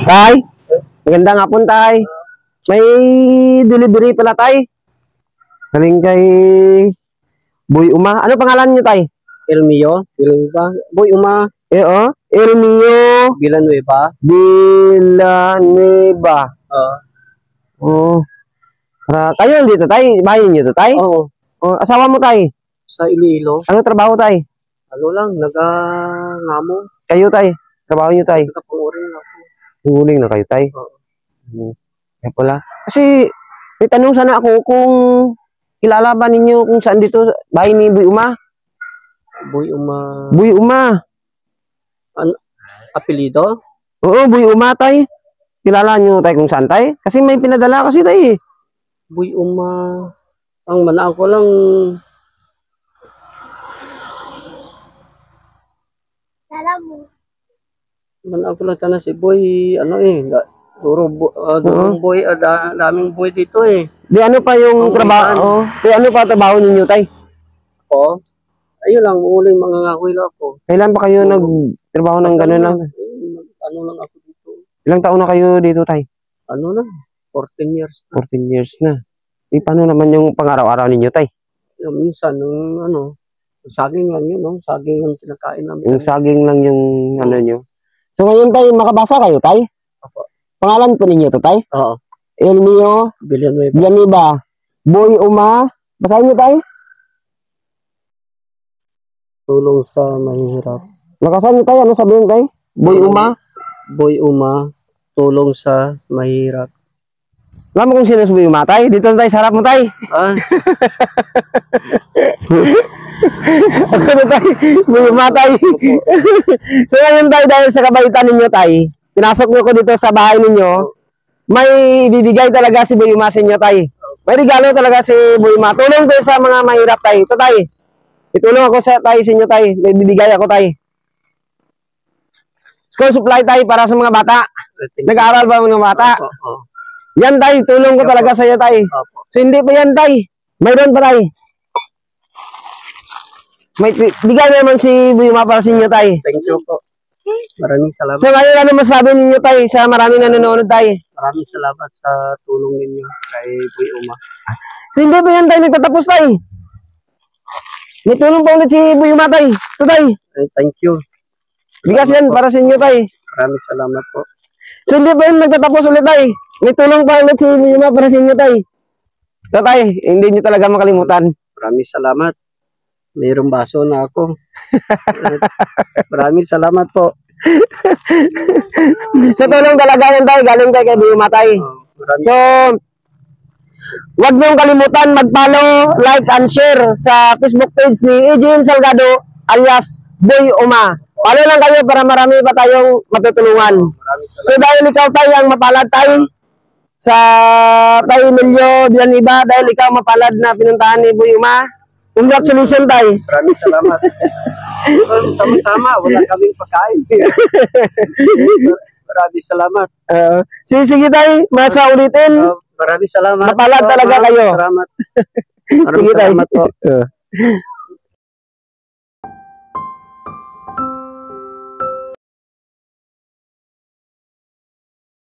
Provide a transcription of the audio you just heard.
Tay, magandang hapon, tay. May delivery pala, tay. Galing kay Boy Uma. Ano pangalan niyo, tay? Elmio, Villanueva, Boy Uma, Elmio Villanueva. Villanueva. Oh. Kayo dito, tay? Bahay niyo to, tay? Oo, Oh, asawa mo, tay? sa Iloilo. Ano trabaho, tay? Ano lang, nagangamo. Kayo, tay? Trabaho niyo, tay? Nagkapangurin ako. Huling na kayo, tay? Oo. Kaya pala. Kasi, may tanong sana ako kung kilala ba ninyo kung saan dito bahay ni Boy Uma? Boy Uma, Boy Uma. apelido? Oo, Boy Uma, tay. Kilala nyo, tay, kung saan, tay? Kasi may pinadala kasi, tay. Boy Uma, ang manaan ko lang, manaan ko lang tanah si Boy, durong boy, daming boy dito eh. Di ano pa yung trabaho? Di ano pa trabaho ninyo, tay? Oo, ayun lang, muling mangangakoy lang ako. Kailan pa kayo nagtrabaho ng gano'n lang? Ano lang ako dito. Ilang taon na kayo dito, tay? Ano lang, 14 years. 14 years na. Paano naman yung pang-araw-araw ninyo, tay? Yung minsan, saging lang yun, no? Saging yung pinakain namin. Yung saging lang yung ano nyo. So ngayon, tay, makabasa kayo, tay? Opo. Pangalan po ninyo to, tay? Oo. Elmio Villanueva. Boy Uma. Basahin nyo, tay? Tulong sa mahihirap. Lakasan nyo, tay. Ano sabihin, tay? Boy Uma. Boy Uma, tulong sa mahirap. Alam mo kung sino si Boy Uma, tay? Dito na, tay. Sarap mo, tay. Ah, Ako na, tay. Boy Uma, tay. So ngayon, tay, dahil sa kabaitan ninyo, tay, pinasok nyo ko dito sa bahay ninyo, may ibibigay talaga si Boy Uma sa inyo, tay. May regalo talaga si Boy Uma. Tulong ko sa mga mahirap, tay. Ito, tay. Itulong ako sa tay, sa inyo, tay. May bibigay ako, tay. School supply, tay, para sa mga bata. Nag-aaral ba mga bata? oo. Yan, tay. Tulong ko talaga sa iyo, tay. Opo. So, hindi pa yan, tay. Mayroon pa, tay. May bigay naman si Boy Uma para sa inyo, tay. Thank you po. Maraming salamat. So, ngayon, ano masabi ninyo, tay, sa maraming nanonood, tay? Maraming salamat sa tulong ninyo kay Boy Uma. So, hindi pa yan, tay. Nagtatapos, tay. May tulong pa ulit si Boy Uma, tay. Ito, tay. Thank you. Bigas yan para sa inyo, tay. Maraming salamat po. So, hindi pa yan nagtatapos ulit, tay. May tulong pa ulit si Boy Uma para sa inyo, tay. Ito, tay. Hindi nyo talaga makalimutan. Maraming salamat. Mayroong baso na ako. Maraming salamat po. So, tulong talaga yan, tay. Galing tayo kay Boy Uma, tay. So, huwag niyong kalimutan mag-follow, like, and share sa Facebook page ni Eugene Salgado alias Boy Uma. Follow lang kayo para marami pa tayong matutulungan. So, dahil ikaw tayo ang mapalad tayo sa tayo Emilio Villanueva, dahil ikaw mapalad na pinuntahan ni Boy Uma, congratulations, tayo. Maraming salamat. Tama-tama, wala kaming pagkain. Maraming salamat. Sige, tayo, masa ulitin. Maraming salamat. Mapalad talaga kayo. Salamat. Sige, tayo. Salamat po.